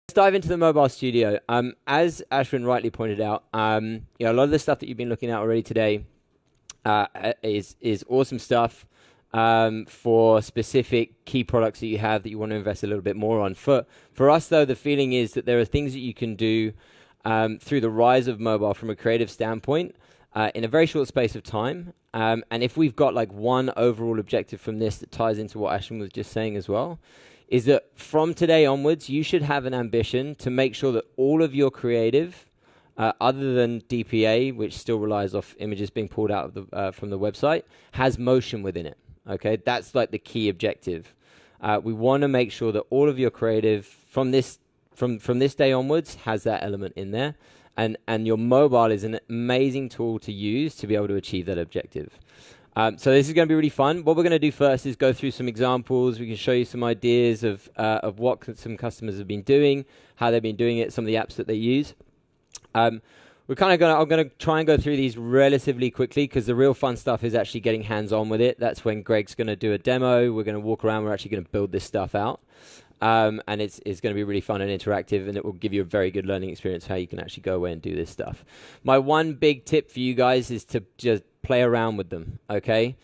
Let's dive into the mobile studio. As Ashwin rightly pointed out, a lot of the stuff that you've been looking at already today is awesome stuff for specific key products that you have that you want to invest a little bit more on. For us, though, the feeling is that there are things that you can do through the rise of mobile from a creative standpoint in a very short space of time. And if we've got like one overall objective from this that ties into what Ashwin was just saying as well, is that from today onwards, you should have an ambition to make sure that all of your creative, other than DPA, which still relies off images being pulled out of the, from the website, has motion within it. Okay, that's like the key objective. We want to make sure that all of your creative from this day onwards has that element in there, and your mobile is an amazing tool to use to be able to achieve that objective. So this is going to be really fun. What we're going to do first is go through some examples. We can show you some ideas of what some customers have been doing, how they've been doing it, some of the apps that they use. I'm going to try and go through these relatively quickly because the real fun stuff is actually getting hands-on with it. That's when Greg's going to do a demo. We're going to walk around. We're actually going to build this stuff out. And it's going to be really fun and interactive, and it will give you a very good learning experience how you can actually go away and do this stuff. My one big tip for you guys is to just play around with them, okay?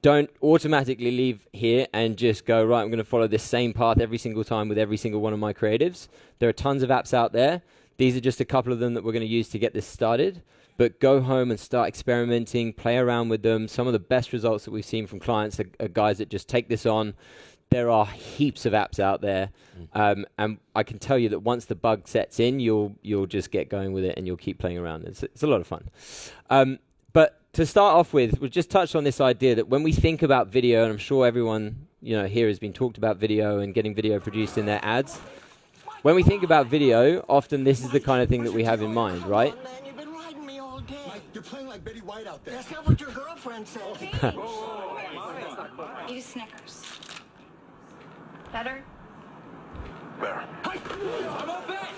Don't automatically leave here and just go, right, I'm going to follow this same path every single time with every single one of my creatives. There are tons of apps out there. These are just a couple of them that we're going to use to get this started. But go home and start experimenting, play around with them. Some of the best results that we've seen from clients are guys that just take this on. There are heaps of apps out there. And I can tell you that once the bug sets in, you'll just get going with it and you'll keep playing around. It's a lot of fun. But to start off with, we've just touched on this idea that when we think about video, and I'm sure everyone here has been talked about video and getting video produced in their ads. When we think about video, often this is the kind of thing that we have in mind, right? You've been riding me all day. You're playing like Betty White out there. That's not what your girlfriend said. Eat a Snickers. Better? Better. I'm up back.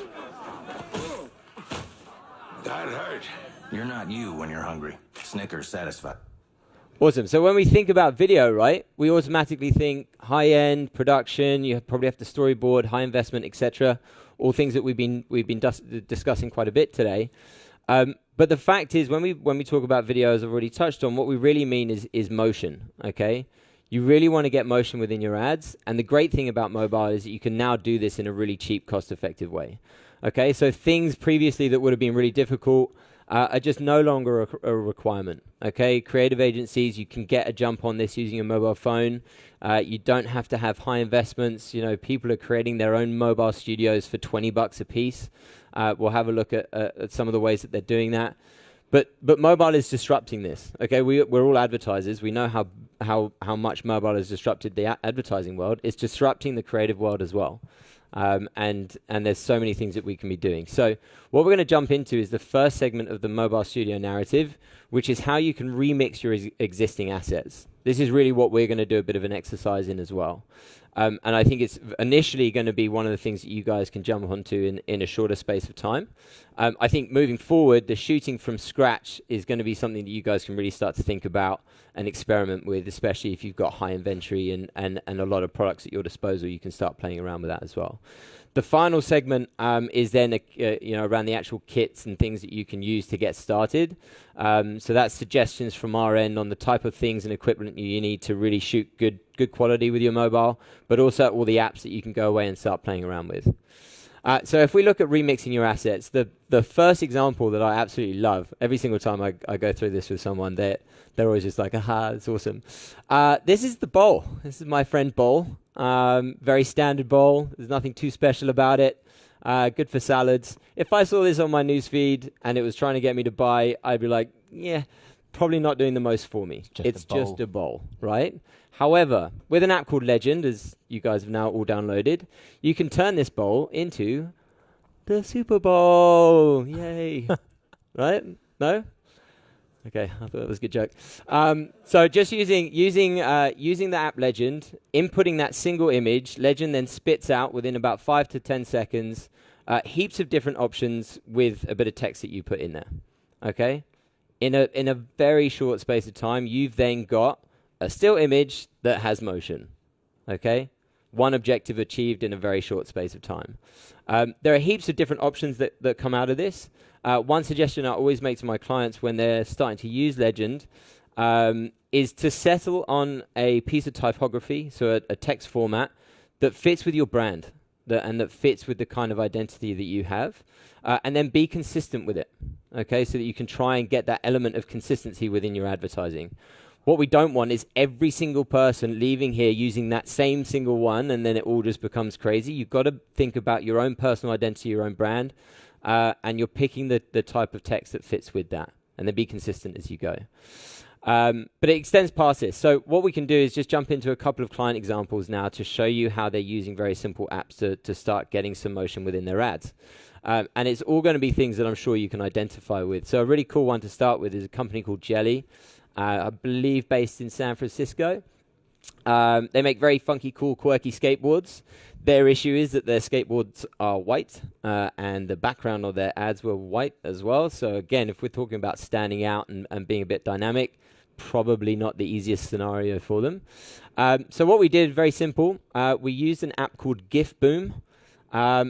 That hurt. You're not you when you're hungry. Snickers satisfied. Awesome. So when we think about video, right, we automatically think high-end production. You probably have to storyboard, high investment, etc. All things that we've been discussing quite a bit today. But the fact is, when we talk about video, as I've already touched on, what we really mean is motion. Okay, you really want to get motion within your ads, and the great thing about mobile is that you can now do this in a really cheap, cost-effective way. Okay, so things previously that would have been really difficult are just no longer a requirement. Okay, creative agencies, you can get a jump on this using a mobile phone. You don't have to have high investments. People are creating their own mobile studios for $20 a piece. We'll have a look at some of the ways that they're doing that. But mobile is disrupting this. Okay, we're all advertisers. We know how much mobile has disrupted the advertising world. It's disrupting the creative world as well. And there's so many things that we can be doing. So what we're going to jump into is the first segment of the mobile studio narrative, which is how you can remix your existing assets. This is really what we're going to do a bit of an exercise in as well. And I think it's initially going to be one of the things that you guys can jump onto in a shorter space of time. I think moving forward, the shooting from scratch is going to be something that you guys can really start to think about and experiment with, especially if you've got high inventory and a lot of products at your disposal. You can start playing around with that as well. The final segment is then around the actual kits and things that you can use to get started. So that's suggestions from our end on the type of things and equipment you need to really shoot good quality with your mobile, but also all the apps that you can go away and start playing around with. So if we look at remixing your assets, the first example that I absolutely love, every single time I go through this with someone, they're always just like, aha, it's awesome. This is the bowl. This is my friend bowl. Very standard bowl. There's nothing too special about it. Good for salads. If I saw this on my newsfeed and it was trying to get me to buy, I'd be like, yeah, probably not doing the most for me. It's just a bowl, right? However, with an app called Legend, as you guys have now all downloaded, you can turn this bowl into the Super Bowl. Yay. Right? No? Okay, I thought that was a good joke. So just using the app Legend, inputting that single image, Legend then spits out within about 5 to 10 seconds heaps of different options with a bit of text that you put in there. Okay? In a very short space of time, you've then got a still image that has motion. Okay? one objective achieved in a very short space of time. There are heaps of different options that come out of this. One suggestion I always make to my clients when they're starting to use Legend is to settle on a piece of typography, so a text format that fits with your brand and that fits with the kind of identity that you have, and then be consistent with it, okay, so that you can try and get that element of consistency within your advertising. What we don't want is every single person leaving here using that same single one, and then it all just becomes crazy. You've got to think about your own personal identity, your own brand, and you're picking the type of text that fits with that, and then be consistent as you go. But it extends past this. So what we can do is just jump into a couple of client examples now to show you how they're using very simple apps to start getting some motion within their ads. And it's all going to be things that I'm sure you can identify with. So a really cool one to start with is a company called Jelly, I believe based in San Francisco. They make very funky, cool, quirky skateboards. Their issue is that their skateboards are white, and the background of their ads were white as well. So again, if we're talking about standing out and being a bit dynamic, probably not the easiest scenario for them. So what we did, very simple, we used an app called GIF Boom,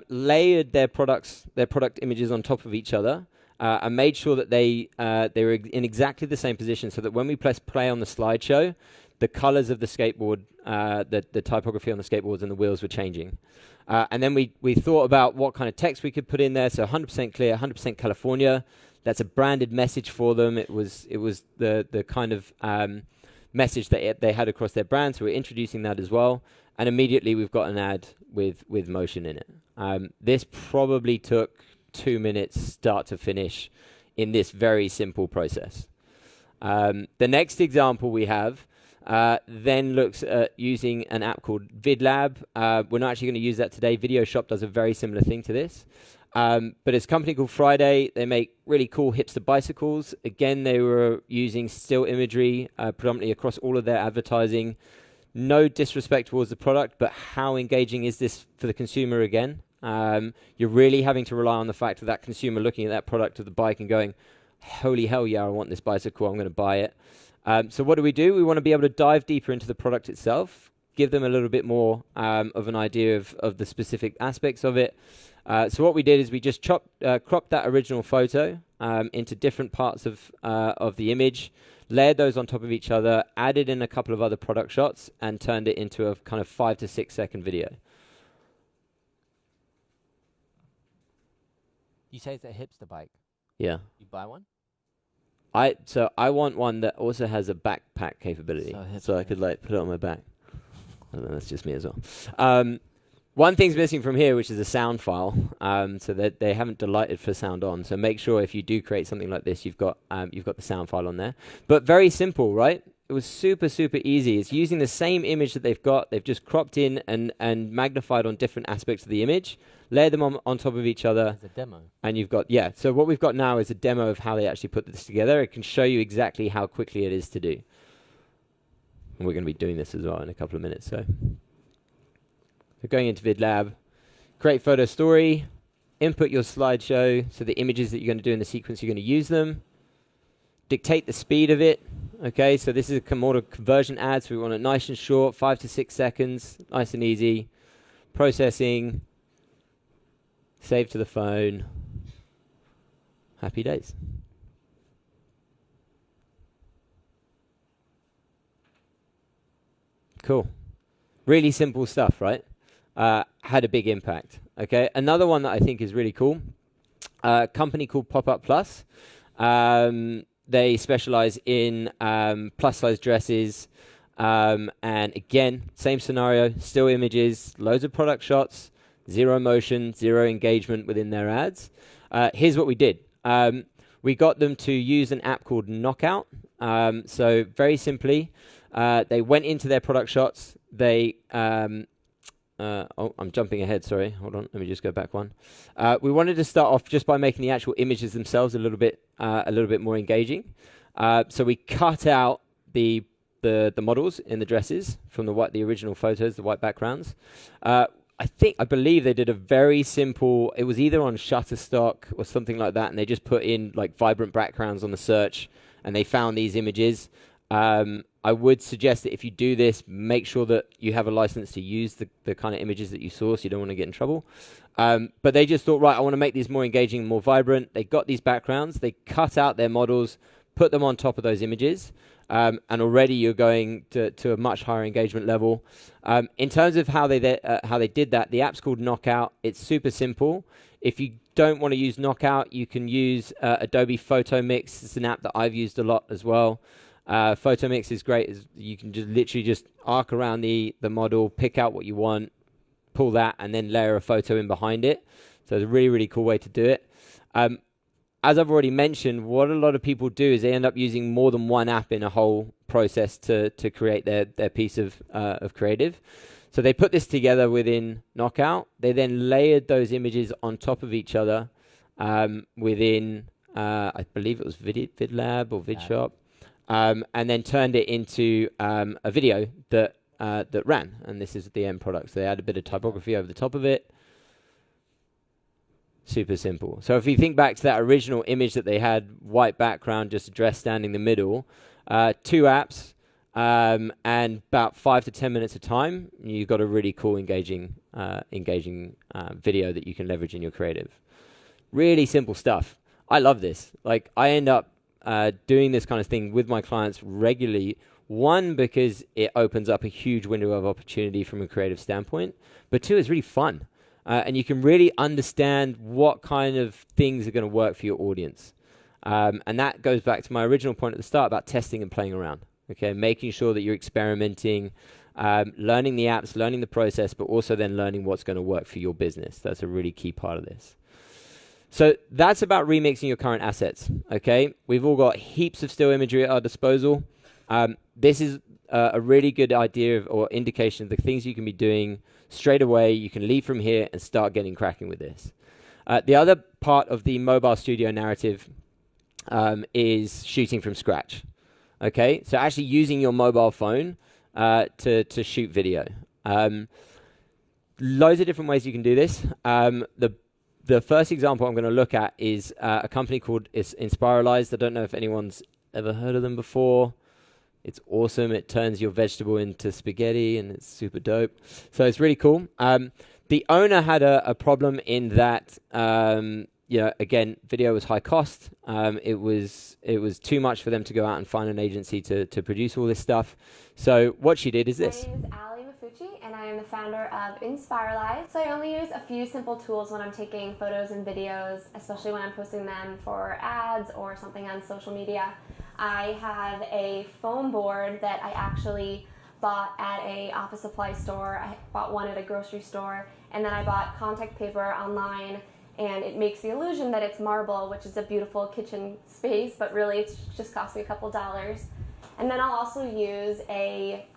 layered their product images on top of each other, and made sure that they were in exactly the same position, so that when we press play on the slideshow, the colors of the skateboard, the typography on the skateboards and the wheels were changing. And then we thought about what kind of text we could put in there. So 100% clear, 100% California. That's a branded message for them. It was the kind of message that they had across their brand. So we're introducing that as well. And immediately we've got an ad with motion in it. This probably took 2 minutes start to finish in this very simple process. The next example we have then looks at using an app called VidLab. We're not actually going to use that today. Video Shop does a very similar thing to this. But it's a company called Friday. They make really cool hipster bicycles. Again, they were using still imagery predominantly across all of their advertising. No disrespect towards the product, but how engaging is this for the consumer again? You're really having to rely on the fact of that consumer looking at that product of the bike and going, holy hell yeah, I want this bicycle, I'm going to buy it. So what do? We want to be able to dive deeper into the product itself, give them a little bit more of an idea of the specific aspects of it. So what we did is we just cropped that original photo into different parts of the image, layered those on top of each other, added in a couple of other product shots, and turned it into a kind of 5 to 6 second video. You say it's a hipster bike. Yeah. You buy one? So I want one that also has a backpack capability, so I could like put it on my back. I don't know, that's just me as well. One thing's missing from here, which is a sound file. So that they haven't delighted for sound on. So make sure if you do create something like this, you've got the sound file on there. But very simple, right? It was super, super easy. It's using the same image that they've got. They've just cropped in and magnified on different aspects of the image, layered them on top of each other. It's a demo. And you've got, yeah. So what we've got now is a demo of how they actually put this together. It can show you exactly how quickly it is to do. And we're going to be doing this as well in a couple of minutes. So going into VidLab, create photo story, input your slideshow, so the images that you're going to do in the sequence, you're going to use them. Dictate the speed of it. Okay, so this is a more conversion ad, so we want it nice and short, 5 to 6 seconds, nice and easy. Processing, save to the phone. Happy days. Cool. Really simple stuff, right? Had a big impact. Okay, another one that I think is really cool, a company called Pop-Up Plus. They specialize in plus-size dresses, and again, same scenario, still images, loads of product shots, zero motion, zero engagement within their ads. Here's what we did. We got them to use an app called Knockout. So very simply, they went into their product shots. They I'm jumping ahead, sorry. Hold on, let me just go back one. We wanted to start off just by making the actual images themselves a little bit more engaging. So we cut out the models in the dresses from the original photos, the white backgrounds. I believe they did a very simple, it was either on Shutterstock or something like that, and they just put in like vibrant backgrounds on the search, and they found these images. I would suggest that if you do this, make sure that you have a license to use the kind of images that you source. You don't want to get in trouble. But they just thought, right, I want to make these more engaging, more vibrant. They got these backgrounds. They cut out their models, put them on top of those images. And already you're going to a much higher engagement level. In terms of how they did that, the app's called Knockout. It's super simple. If you don't want to use Knockout, you can use Adobe Photo Mix. It's an app that I've used a lot as well. Photo Mix is great. You can just literally arc around the model, pick out what you want, pull that, and then layer a photo in behind it. So it's a really, really cool way to do it. As I've already mentioned, what a lot of people do is they end up using more than one app in a whole process to create their piece of creative. So they put this together within Knockout. They then layered those images on top of each other within, I believe it was VidLab or VidShop, and then turned it into a video that ran. And this is the end product. So they add a bit of typography over the top of it. Super simple. So if you think back to that original image that they had, white background, just a dress standing in the middle, 2 apps, and about 5 to 10 minutes of time, you've got a really cool, engaging video that you can leverage in your creative. Really simple stuff. I love this. Like, I end up doing this kind of thing with my clients regularly. One, because it opens up a huge window of opportunity from a creative standpoint, but 2, it's really fun. And you can really understand what kind of things are going to work for your audience. And that goes back to my original point at the start about testing and playing around. Okay, making sure that you're experimenting, learning the apps, learning the process, but also then learning what's going to work for your business. That's a really key part of this. So that's about remixing your current assets. Okay, we've all got heaps of still imagery at our disposal. This is a really good idea or indication of the things you can be doing straight away. You can leave from here and start getting cracking with this. The other part of the mobile studio narrative is shooting from scratch. Okay, so actually using your mobile phone to shoot video. Loads of different ways you can do this. The first example I'm going to look at is a company called Inspiralize. I don't know if anyone's ever heard of them before. It's awesome. It turns your vegetable into spaghetti, and it's super dope. So it's really cool. The owner had a problem in that, again, video was high cost. It was too much for them to go out and find an agency to produce all this stuff. So what she did is this. My name is Ali Mafucci, and I am the founder of Inspiralize. So I only use a few simple tools when I'm taking photos and videos, especially when I'm posting them for ads or something on social media. I have a foam board that I actually bought at a office supply store. I bought one at a grocery store, and then I bought contact paper online, and it makes the illusion that it's marble, which is a beautiful kitchen space, but really it's just cost me a couple dollars. And then I'll also use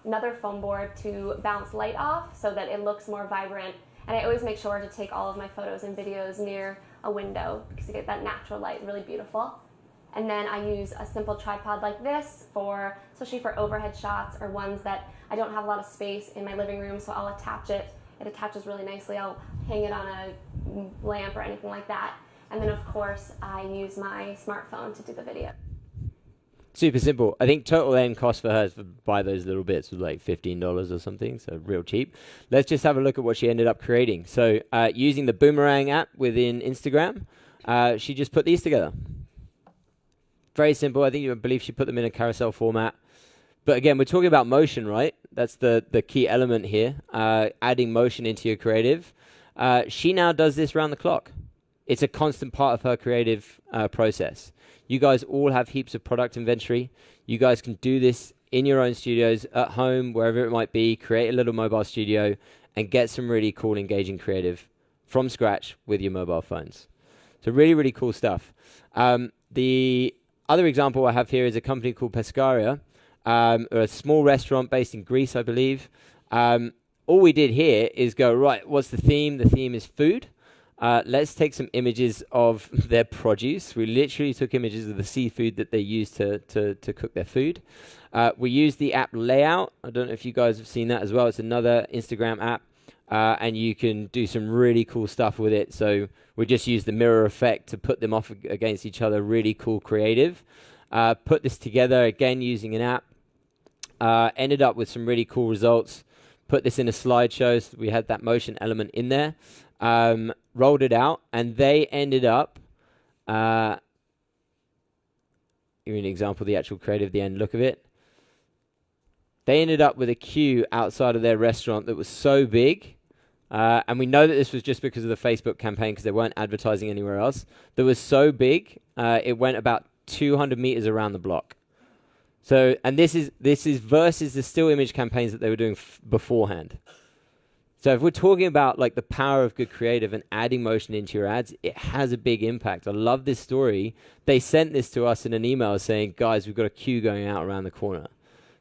another foam board to bounce light off so that it looks more vibrant. And I always make sure to take all of my photos and videos near a window because you get that natural light, really beautiful. And then I use a simple tripod like this especially for overhead shots or ones that I don't have a lot of space in my living room, so I'll attach it. It attaches really nicely. I'll hang it on a lamp or anything like that. And then of course I use my smartphone to do the video. Super simple. I think total end cost for her to buy those little bits was like $15 or something, so real cheap. Let's just have a look at what she ended up creating. So using the Boomerang app within Instagram, she just put these together. Very simple. I believe she put them in a carousel format. But again, we're talking about motion, right? That's the key element here, adding motion into your creative. She now does this round the clock. It's a constant part of her creative process. You guys all have heaps of product inventory. You guys can do this in your own studios, at home, wherever it might be, create a little mobile studio and get some really cool, engaging creative from scratch with your mobile phones. So really, really cool stuff. The other example I have here is a company called Pescaria, a small restaurant based in Greece, I believe. All we did here is go, right, what's the theme? The theme is food. Let's take some images of their produce. We literally took images of the seafood that they use to cook their food. We used the app Layout. I don't know if you guys have seen that as well. It's another Instagram app, and you can do some really cool stuff with it. So we just use the mirror effect to put them off against each other. Really cool creative. Put this together, again, using an app. ended up with some really cool results. Put this in a slideshow, so we had that motion element in there. Rolled it out, and they ended up, give you an example of the actual creative, the end look of it. They ended up with a queue outside of their restaurant that was so big, and we know that this was just because of the Facebook campaign, because they weren't advertising anywhere else, that was so big, it went about 200 meters around the block. So, and this is versus the still image campaigns that they were doing beforehand. So if we're talking about like the power of good creative and adding motion into your ads, it has a big impact. I love this story. They sent this to us in an email saying, guys, we've got a queue going out around the corner.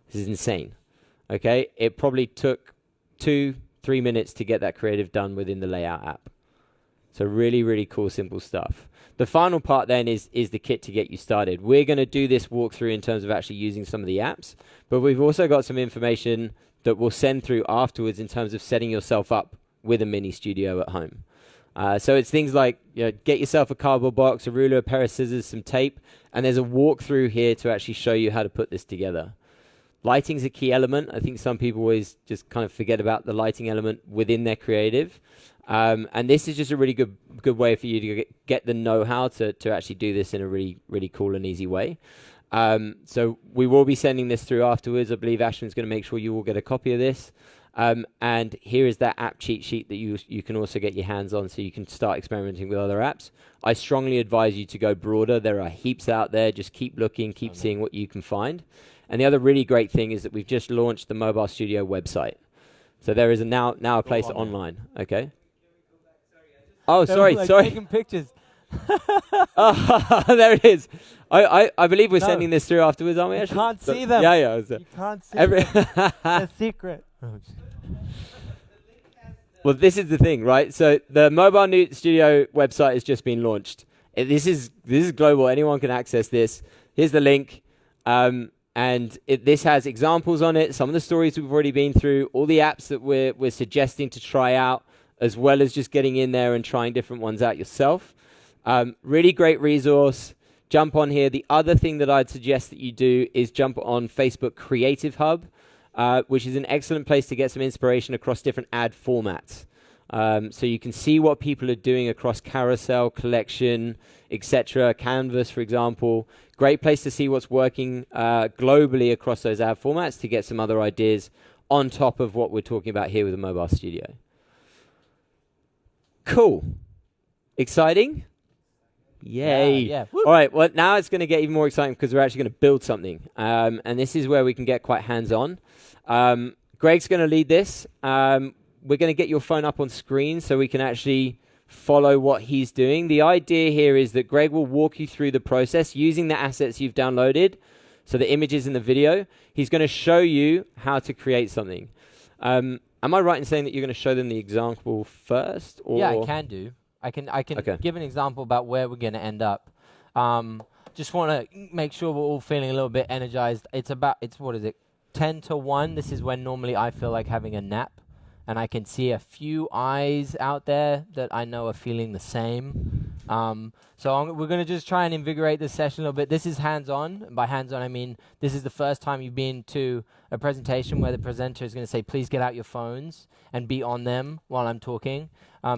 This is insane. Okay, it probably took 2-3 minutes to get that creative done within the layout app. So really, really cool, simple stuff. The final part then is the kit to get you started. We're going to do this walkthrough in terms of actually using some of the apps, but we've also got some information that we'll send through afterwards in terms of setting yourself up with a mini studio at home. So it's things like, get yourself a cardboard box, a ruler, a pair of scissors, some tape, and there's a walkthrough here to actually show you how to put this together. Lighting's a key element. I think some people always just kind of forget about the lighting element within their creative. And this is just a really good way for you to get the know-how to actually do this in a really, really cool and easy way. So we will be sending this through afterwards. I believe Ashwin's going to make sure you will get a copy of this. And here is that app cheat sheet that you can also get your hands on, so you can start experimenting with other apps. I strongly advise you to go broader. There are heaps out there. Just keep looking, keep seeing what you can find. And the other really great thing is that we've just launched the Mobile Studio website. So there is now a place online. Okay. Oh, sorry. Taking pictures. Oh, there it is. I believe we're sending this through afterwards, aren't we? You Actually? can't see them. Yeah. You can't see them. It's a secret. Well, this is the thing, right? So the Mobile Studio website has just been launched. This is global. Anyone can access this. Here's the link. And this has examples on it, some of the stories we've already been through, all the apps that we're suggesting to try out, as well as just getting in there and trying different ones out yourself. Really great resource. Jump on here. The other thing that I'd suggest that you do is jump on Facebook Creative Hub, which is an excellent place to get some inspiration across different ad formats. So you can see what people are doing across carousel, collection, etc. Canvas, for example. Great place to see what's working globally across those ad formats to get some other ideas on top of what we're talking about here with the Mobile Studio. Cool. Exciting? Yay. Yeah. All right, well, now it's going to get even more exciting because we're actually going to build something. And this is where we can get quite hands-on. Greg's going to lead this. We're going to get your phone up on screen so we can actually follow what he's doing. The idea here is that Greg will walk you through the process using the assets you've downloaded, so the images in the video. He's going to show you how to create something. Am I right in saying that you're going to show them the example first? Or Yeah, I can do. I can Okay. give an example about where we're going to end up. Just want to make sure we're all feeling a little bit energized. It's what is it? 10 to 1. This is when normally I feel like having a nap. And I can see a few eyes out there that I know are feeling the same. So we're going to just try and invigorate this session a little bit. This is hands-on. By hands-on, I mean this is the first time you've been to a presentation where the presenter is going to say, please get out your phones and be on them while I'm talking.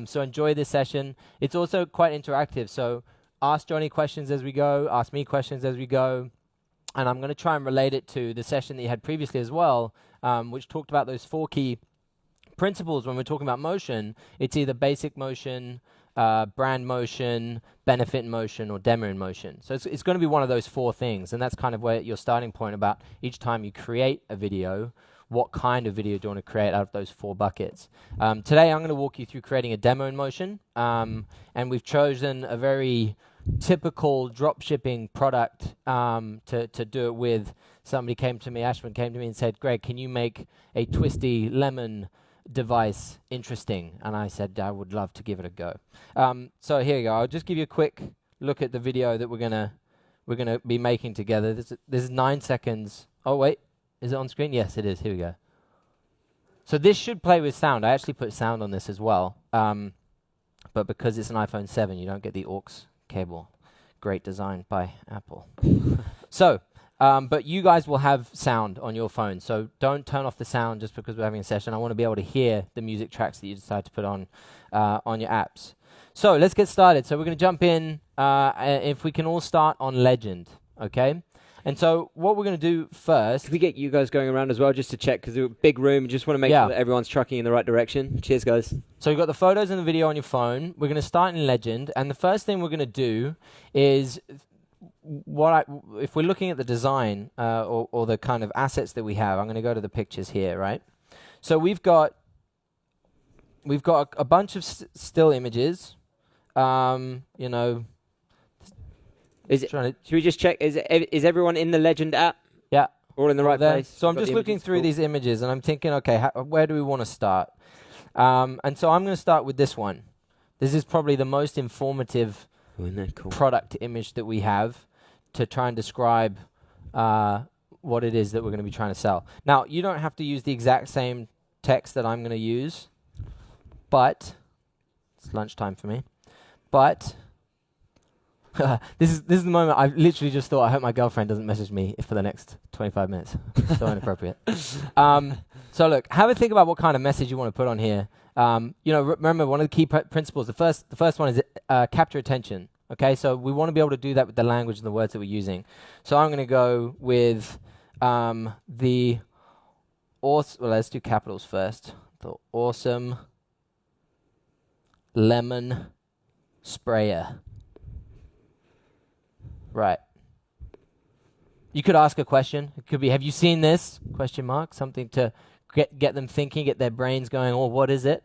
So enjoy this session. It's also quite interactive. So ask Johnny questions as we go. Ask me questions as we go. And I'm going to try and relate it to the session that you had previously as well, which talked about those 4 key principles. When we're talking about motion, it's either basic motion, brand motion, benefit motion, or demo in motion. So it's going to be one of those 4 things, and that's kind of where your starting point about each time you create a video, what kind of video do you want to create out of those 4 buckets. Today I'm going to walk you through creating a demo in motion, and we've chosen a very typical drop shipping product to do it with. Somebody came to me, Ashwin came to me and said, Greg, can you make a twisty lemon device interesting? And I said I would love to give it a go. So here you go. I'll just give you a quick look at the video that we're gonna be making together. This is 9 seconds. Oh wait, is it on screen? Yes, it is. Here we go. So this should play with sound. I actually put sound on this as well, but because it's an iPhone 7, you don't get the aux cable. Great design by Apple. So But you guys will have sound on your phone, so don't turn off the sound just because we're having a session. I want to be able to hear the music tracks that you decide to put on your apps. So let's get started. So we're going to jump in, if we can all start on Legend, okay? And so what we're going to do first... Can we get you guys going around as well, just to check, because it's a big room. Just want to make sure that everyone's trucking in the right direction. Cheers, guys. So you've got the photos and the video on your phone. We're going to start in Legend, and the first thing we're going to do is... if we're looking at the design or the kind of assets that we have, I'm going to go to the pictures here, right? So we've got a bunch of still images, you know. Should we just check? Is everyone in the Legend app? Yeah. All in the right place? So I'm just looking through these images, and I'm thinking, okay, where do we want to start? And so I'm going to start with this one. This is probably the most informative product image that we have to try and describe what it is that we're going to be trying to sell. Now, you don't have to use the exact same text that I'm going to use, but it's lunchtime for me. But this is the moment I literally just thought, I hope my girlfriend doesn't message me for the next 25 minutes. So inappropriate. So look, have a think about what kind of message you want to put on here. You know, remember one of the key principles. The first one is capture attention. Okay, so we want to be able to do that with the language and the words that we're using. So I'm going to go with the awesome. Well, let's do capitals first. The awesome lemon sprayer. Right. You could ask a question. It could be, have you seen this? Question mark. Something to get them thinking, get their brains going, oh, what is it?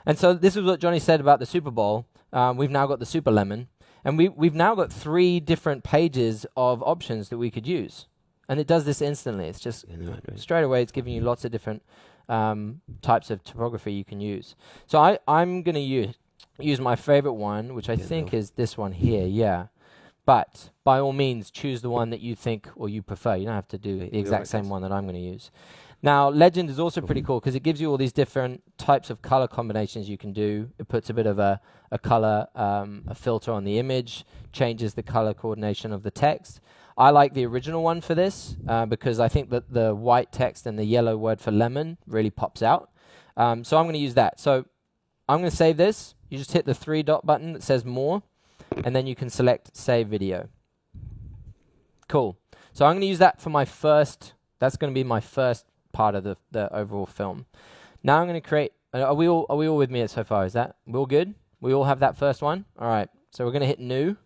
And so this is what Johnny said about the Super Bowl. We've now got the Super Lemon. And we've now got 3 different pages of options that we could use. And it does this instantly. It's just straight away, it's giving you lots of different types of typography you can use. So I'm going to use my favorite one, which I think is this one here, yeah. But by all means, choose the one that you think or you prefer. You don't have to do the exact same one that I'm going to use. Now, Legend is also pretty cool because it gives you all these different types of color combinations you can do. It puts a bit of a color, a filter on the image, changes the color coordination of the text. I like the original one for this because I think that the white text and the yellow word for lemon really pops out. So I'm going to use that. So I'm going to save this. You just hit the 3-dot button that says more, and then you can select Save Video. Cool. So I'm going to use that for my first, that's going to be my first part of the overall film. Now I'm going to create, are we all with me so far? Is that, we all good? We all have that first one? All right. So we're going to hit New.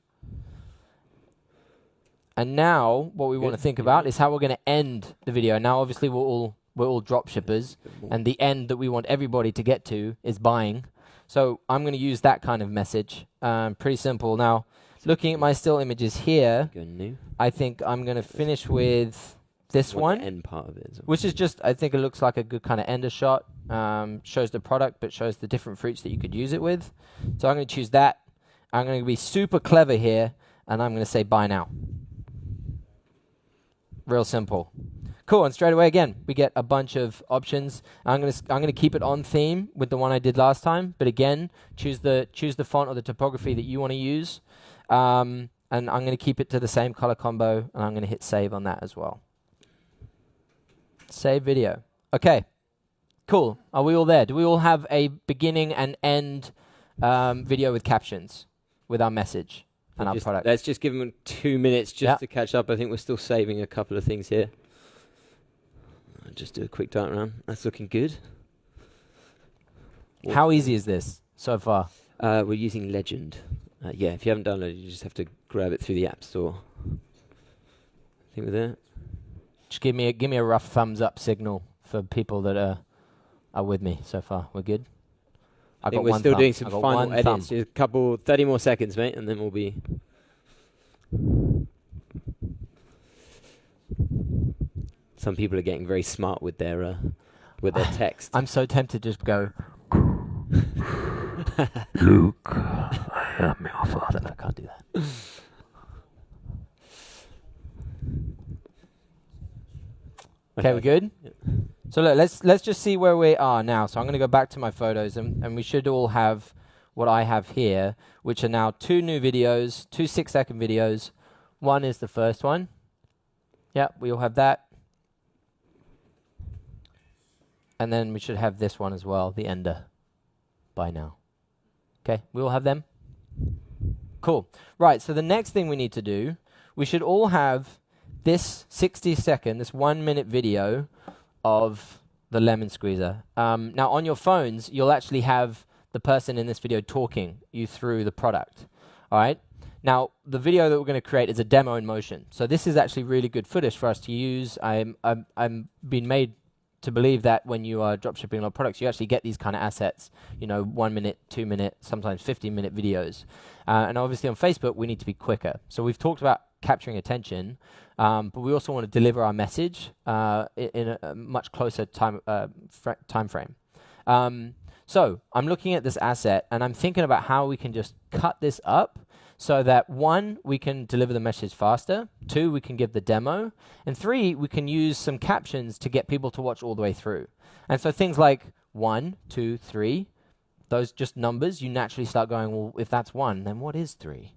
And now what we want to think about is how we're going to end the video. Now obviously we're all drop shippers, and the end that we want everybody to get to is buying. So I'm going to use that kind of message. Pretty simple. Now, looking at my still images here, I think I'm going to finish with this one, end part of it, which is just, I think it looks like a good kind of ender shot. Shows the product, but shows the different fruits that you could use it with. So I'm going to choose that. I'm going to be super clever here, and I'm going to say buy now. Real simple. Cool, and straight away again, we get a bunch of options. I'm gonna keep it on theme with the one I did last time, but again, choose the font or the typography that you want to use, and I'm gonna keep it to the same color combo, and I'm gonna hit save on that as well. Save video. Okay, cool. Are we all there? Do we all have a beginning and end video with captions with our message and our product? Let's just give them 2 minutes just to catch up. I think we're still saving a couple of things here. I'll just do a quick dart around. That's looking good. How easy is this so far? We're using Legend. Yeah, if you haven't downloaded it, you just have to grab it through the App Store. I think we're there. Just give me a rough thumbs up signal for people that are with me so far. We're good? I think we're still doing some final edits. Just a couple, 30 more seconds, mate, and then we'll be... Some people are getting very smart with their text. I'm so tempted to just go, Luke, I am your father. I can't do that. Okay, we good? Yeah. So look, let's just see where we are now. So I'm going to go back to my photos, and we should all have what I have here, which are now 2 new videos, 2 6-second videos. One is the first one, Yeah, we all have that. And then we should have this one as well, the ender, by now. Okay, we all have them? Cool. Right, so the next thing we need to do, we should all have this 60-second, this 1-minute video of the lemon squeezer. Now, on your phones, you'll actually have the person in this video talking you through the product. All right? Now, the video that we're going to create is a demo in motion. So this is actually really good footage for us to use. I'm being made to believe that when you are dropshipping a lot of products, you actually get these kind of assets, 1 minute, 2 minute, sometimes 15-minute videos. And obviously on Facebook, we need to be quicker. So we've talked about capturing attention, but we also want to deliver our message in a much closer time frame. So I'm looking at this asset, and I'm thinking about how we can just cut this up so that 1, we can deliver the message faster, 2, we can give the demo, and 3, we can use some captions to get people to watch all the way through. And so things like 1, 2, 3, those just numbers, you naturally start going, well, if that's 1, then what is 3?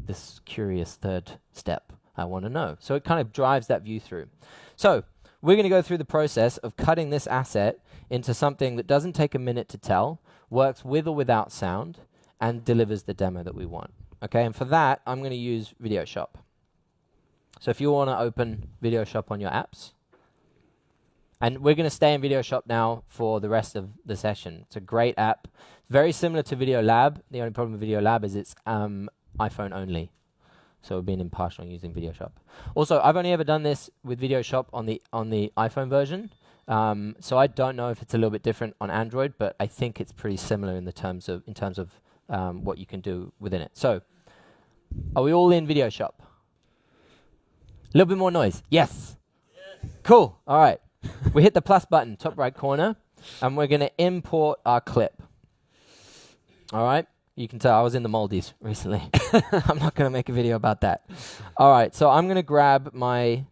This curious third step, I want to know. So it kind of drives that view through. So we're going to go through the process of cutting this asset into something that doesn't take a minute to tell, works with or without sound, and delivers the demo that we want. Okay, and for that, I'm going to use Video Shop. So if you want to open Video Shop on your apps, and we're going to stay in Video Shop now for the rest of the session. It's a great app, very similar to Video Lab. The only problem with Video Lab is it's iPhone only. So we're being impartial on using Video Shop. Also, I've only ever done this with Video Shop on the iPhone version. So I don't know if it's a little bit different on Android, but I think it's pretty similar in terms of what you can do within it. So, are we all in Video Shop? A little bit more noise. Yes. Cool. All right. We hit the plus button, top right corner, and we're going to import our clip. All right. You can tell I was in the Maldives recently. I'm not going to make a video about that. All right. So I'm going to grab my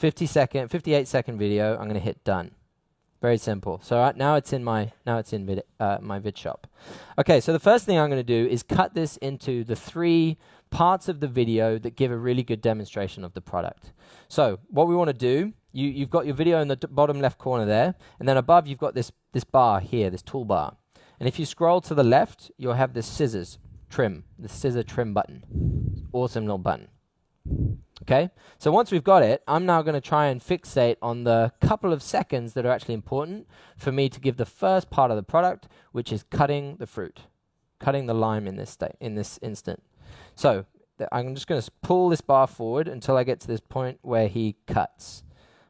58-second video. I'm going to hit done. Very simple. So now it's in my vid shop. Okay, so the first thing I'm going to do is cut this into the 3 parts of the video that give a really good demonstration of the product. So what we want to do, you've got your video in the bottom left corner there, and then above you've got this bar here, this toolbar. And if you scroll to the left, you'll have this scissor trim button. Awesome little button. Okay, so once we've got it, I'm now going to try and fixate on the couple of seconds that are actually important for me to give the first part of the product, which is cutting the fruit, cutting the lime in this instant. So I'm just going to pull this bar forward until I get to this point where he cuts.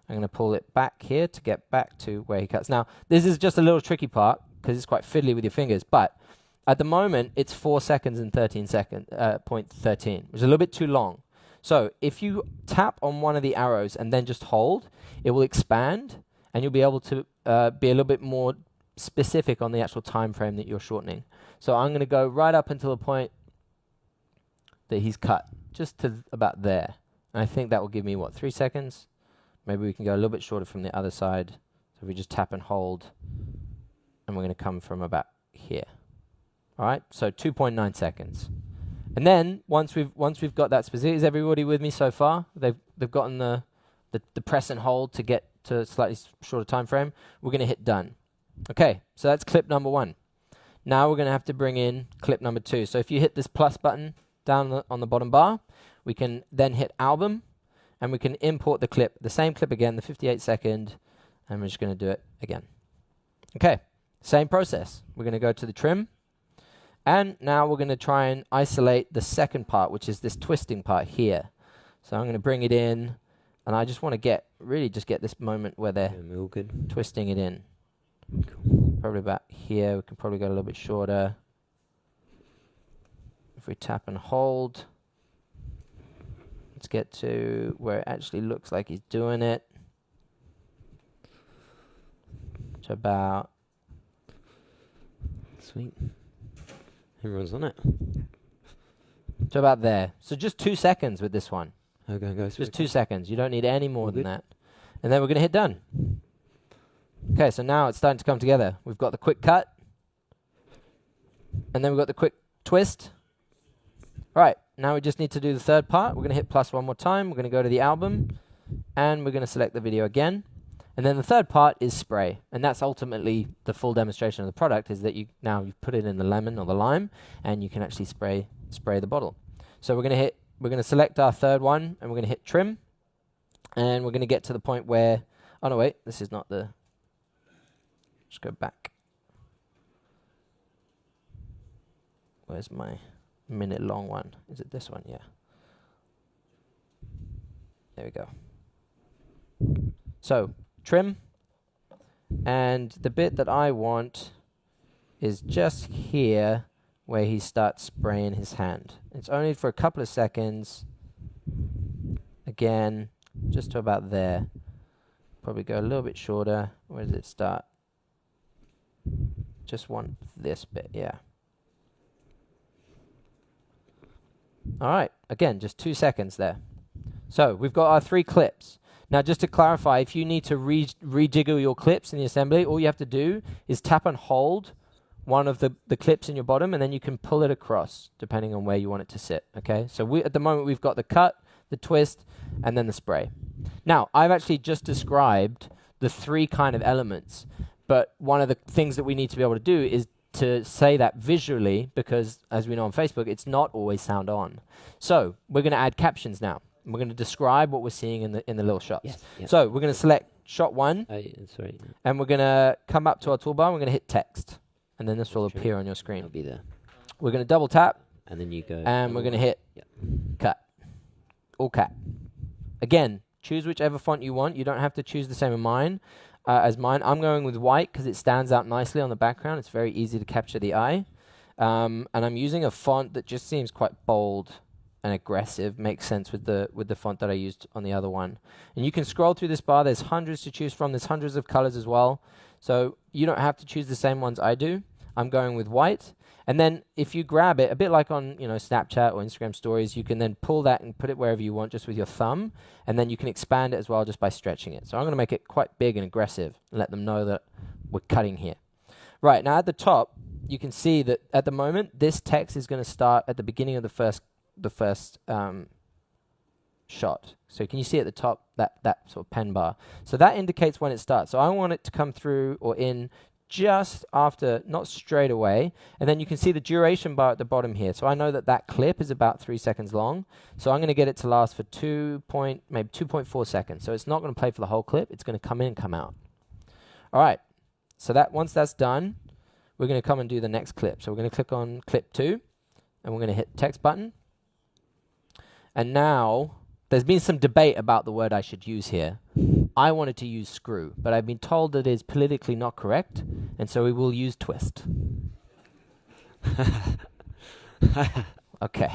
I'm going to pull it back here to get back to where he cuts. Now, this is just a little tricky part because it's quite fiddly with your fingers, but at the moment, it's 4 seconds and 13 seconds, 0.13, which is a little bit too long. So if you tap on one of the arrows and then just hold, it will expand, and you'll be able to be a little bit more specific on the actual time frame that you're shortening. So I'm going to go right up until the point that he's cut, just to about there. And I think that will give me, 3 seconds? Maybe we can go a little bit shorter from the other side. So if we just tap and hold, and we're going to come from about here. All right, so 2.9 seconds. And then once we've got that specific, is everybody with me so far? They've gotten the press and hold to get to a slightly shorter time frame. We're going to hit done. Okay, so that's clip number 1. Now we're going to have to bring in clip number 2. So if you hit this plus button down on the bottom bar, we can then hit album, and we can import the clip, the same clip again, the 58-second, and we're just going to do it again. Okay, same process. We're going to go to the trim. And now we're going to try and isolate the second part, which is this twisting part here. So I'm going to bring it in, and I just want to get this moment where they're twisting it in. Cool. Probably about here. We can probably go a little bit shorter. If we tap and hold, let's get to where it actually looks like he's doing it. To about... Sweet. Everyone's on it. So about there. So just 2 seconds with this one. Okay, go. Just 2 seconds. You don't need any more than that. And then we're going to hit done. Okay, so now it's starting to come together. We've got the quick cut. And then we've got the quick twist. All right, now we just need to do the third part. We're going to hit plus one more time. We're going to go to the album. and we're going to select the video again. And then the third part is spray, and that's ultimately the full demonstration of the product, is that you've put it in the lemon or the lime, and you can actually spray the bottle. So we're going to select our third one, and we're going to hit trim, and we're going to get to the point where, oh no wait, this is not the, let's go back. Where's my minute long one? Is it this one? Yeah. There we go. So trim, and the bit that I want is just here where he starts spraying his hand. It's only for a couple of seconds. Again, just to about there. Probably go a little bit shorter. Where does it start? Just want this bit, yeah. Alright, again, just 2 seconds there. So we've got our 3 clips. Now just to clarify, if you need to rejiggle your clips in the assembly, all you have to do is tap and hold one of the clips in your bottom, and then you can pull it across depending on where you want it to sit. Okay, so at the moment we've got the cut, the twist, and then the spray. Now I've actually just described the 3 kind of elements, but one of the things that we need to be able to do is to say that visually, because as we know on Facebook, it's not always sound on. So we're going to add captions now. We're going to describe what we're seeing in the little shots. Yes, yeah. So we're going to select shot 1, Sorry. and we're going to come up to our toolbar, and we're going to hit text, and then this will True. appear on your screen. It'll be there. We're going to double tap, And then you go. and we're going to hit cut. All cap. Again, choose whichever font you want. You don't have to choose the same as mine. I'm going with white because it stands out nicely on the background. It's very easy to capture the eye. And I'm using a font that just seems quite bold and aggressive. Makes sense with the font that I used on the other one. And you can scroll through this bar. There's hundreds to choose from. There's hundreds of colors as well. So you don't have to choose the same ones I do. I'm going with white. And then if you grab it, a bit like on Snapchat or Instagram stories, you can then pull that and put it wherever you want just with your thumb. And then you can expand it as well just by stretching it. So I'm going to make it quite big and aggressive and let them know that we're cutting here. Right, now at the top, you can see that at the moment, this text is going to start at the beginning of the first shot. So can you see at the top that sort of pen bar? So that indicates when it starts. So I want it to come through or in just after, not straight away. And then you can see the duration bar at the bottom here. So I know that clip is about 3 seconds long. So I'm going to get it to last for maybe 2.4 seconds. So it's not going to play for the whole clip. It's going to come in and come out. All right. So once that's done, we're going to come and do the next clip. So we're going to click on clip 2, and we're going to hit text button. And now there's been some debate about the word I should use here. I wanted to use screw, but I've been told that it is politically not correct, and so we will use twist. Okay.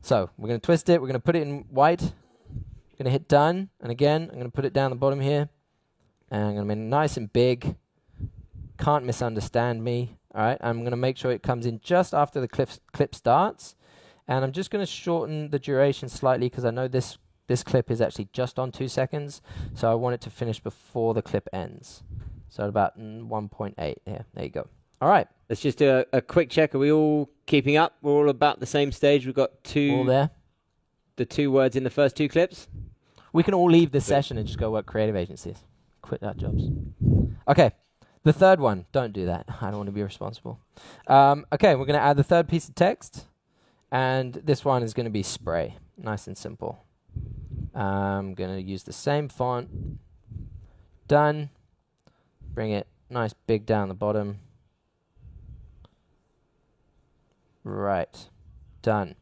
So we're going to twist it. We're going to put it in white. Going to hit done, and again, I'm going to put it down the bottom here, and I'm going to make it nice and big. Can't misunderstand me. All right. I'm going to make sure it comes in just after the clip starts, and I'm just going to shorten the duration slightly because I know this clip is actually just on 2 seconds, so I want it to finish before the clip ends. So at about 1.8. Yeah, there you go. All right. Let's just do a quick check. Are we all keeping up? We're all about the same stage. We've got All there. the 2 words in the first 2 clips. We can all leave this session and just go work creative agencies. Quit our jobs. Okay. The third one. Don't do that. I don't want to be responsible. Okay, we're going to add the third piece of text, and this one is going to be spray. Nice and simple. I'm going to use the same font. Done. Bring it nice big down the bottom. Right. Done.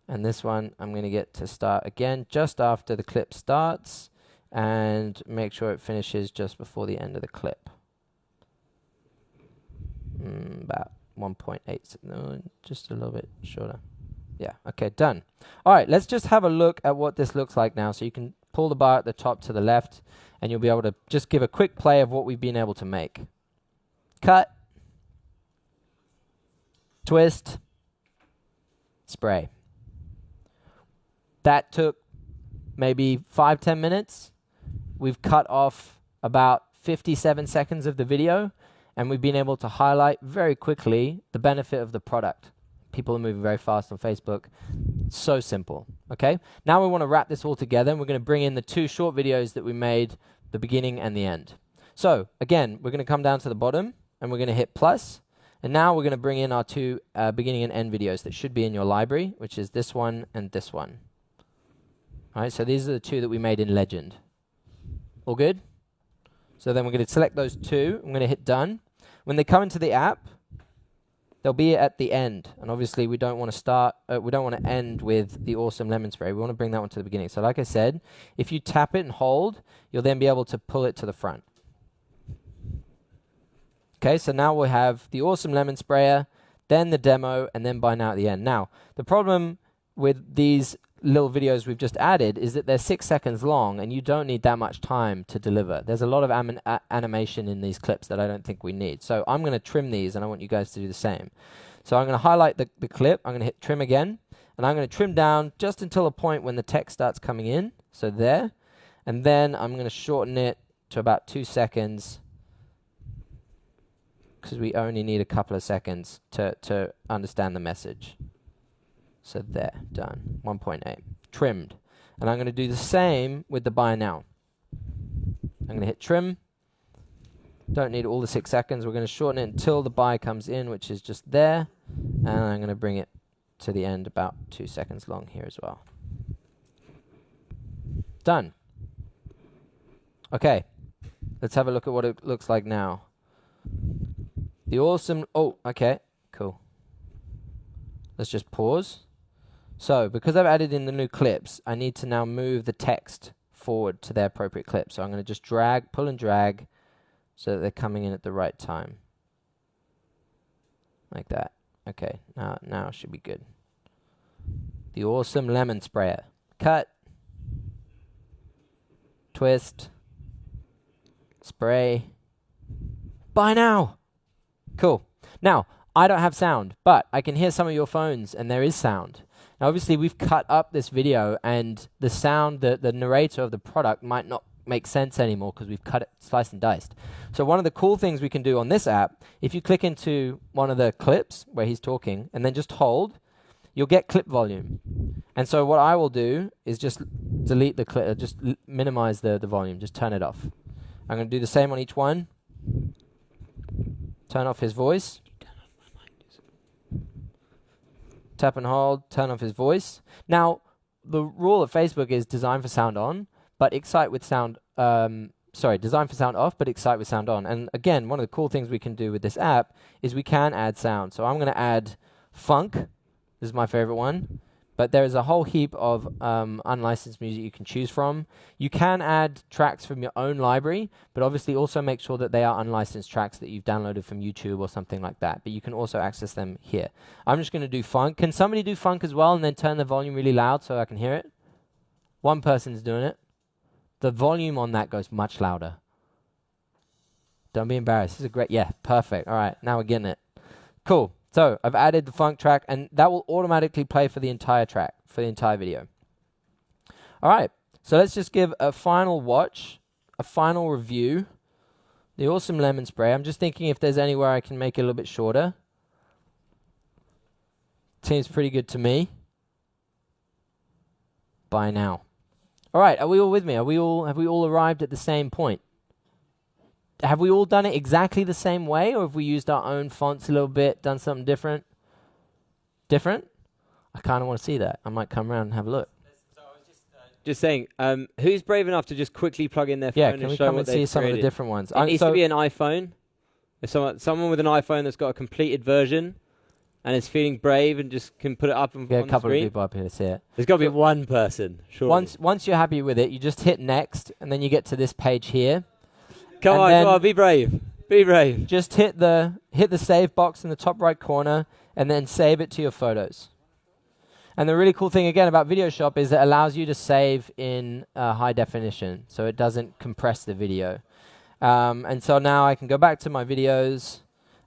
And this one I'm going to get to start again just after the clip starts, and make sure it finishes just before the end of the clip. About 1.8. No, just a little bit shorter. Yeah, okay, done. All right, let's just have a look at what this looks like now. So you can pull the bar at the top to the left, and you'll be able to just give a quick play of what we've been able to make. Cut. Twist. Spray. That took maybe 5-10 minutes. We've cut off about 57 seconds of the video, and we've been able to highlight very quickly the benefit of the product. People are moving very fast on Facebook. So simple. Okay. Now we want to wrap this all together, and we're going to bring in the 2 short videos that we made, the beginning and the end. So again, we're going to come down to the bottom, and we're going to hit plus. And now we're going to bring in our 2 beginning and end videos that should be in your library, which is this one and this one. All right. So these are the 2 that we made in Legend. All good? So then we're going to select those 2. I'm going to hit done. When they come into the app, they'll be at the end, and obviously we don't want to end with the awesome lemon spray. We want to bring that one to the beginning. So like I said, if you tap it and hold, you'll then be able to pull it to the front. Okay, so now we'll have the awesome lemon sprayer, then the demo, and then buy now at the end. Now, the problem with these little videos we've just added is that they're 6 seconds long, and you don't need that much time to deliver. There's a lot of animation in these clips that I don't think we need. So I'm going to trim these, and I want you guys to do the same. So I'm going to highlight the clip. I'm going to hit trim again, and I'm going to trim down just until a point when the text starts coming in. So there. And then I'm going to shorten it to about 2 seconds, because we only need a couple of seconds to understand the message. So there, done. 1.8. Trimmed. And I'm going to do the same with the buy now. I'm going to hit trim. Don't need all the 6 seconds. We're going to shorten it until the buy comes in, which is just there. And I'm going to bring it to the end about 2 seconds long here as well. Done. Okay. Let's have a look at what it looks like now. The awesome... Oh, okay. Cool. Let's just pause. So, because I've added in the new clips, I need to now move the text forward to their appropriate clip. So I'm going to just drag, pull and drag, so that they're coming in at the right time. Like that. Okay, now it should be good. The awesome lemon sprayer. Cut. Twist. Spray. Buy now! Cool. Now, I don't have sound, but I can hear some of your phones, and there is sound. Now, obviously, we've cut up this video, and the sound, the narrator of the product might not make sense anymore because we've cut it, sliced and diced. So one of the cool things we can do on this app, if you click into one of the clips where he's talking, and then just hold, you'll get clip volume. And so what I will do is just delete the clip, just minimize the volume, just turn it off. I'm going to do the same on each one. Turn off his voice. Tap and hold, turn off his voice. Now, the rule of Facebook is design for sound on, but excite with sound, design for sound off, but excite with sound on. And again, one of the cool things we can do with this app is we can add sound. So I'm going to add funk. This is my favorite one. But there is a whole heap of unlicensed music you can choose from. You can add tracks from your own library, but obviously also make sure that they are unlicensed tracks that you've downloaded from YouTube or something like that. But you can also access them here. I'm just going to do funk. Can somebody do funk as well and then turn the volume really loud so I can hear it? One person's doing it. The volume on that goes much louder. Don't be embarrassed. This is a great... Yeah, perfect. All right, now we're getting it. Cool. So I've added the funk track, and that will automatically play for the entire track, for the entire video. All right, so let's just give a final watch, a final review. The awesome lemon spray. I'm just thinking if there's anywhere I can make it a little bit shorter. Seems pretty good to me. Bye now. All right, are we all with me? Have we all arrived at the same point? Have we all done it exactly the same way, or have we used our own fonts a little bit, done something different? Different? I kind of want to see that. I might come around and have a look. So I was just saying, who's brave enough to just quickly plug in their phone and show what they've created? Yeah, can we come and see some of the different ones? It needs to be an iPhone. If someone with an iPhone that's got a completed version and is feeling brave and just can put it up on the screen. A couple of people up here to see it. There's got to be one person, surely. Once you're happy with it, you just hit next, and then you get to this page here. Come on, be brave. Be brave. Just hit the save box in the top right corner and then save it to your photos. And the really cool thing again about Videoshop is it allows you to save in high definition, so it doesn't compress the video. And so now I can go back to my videos.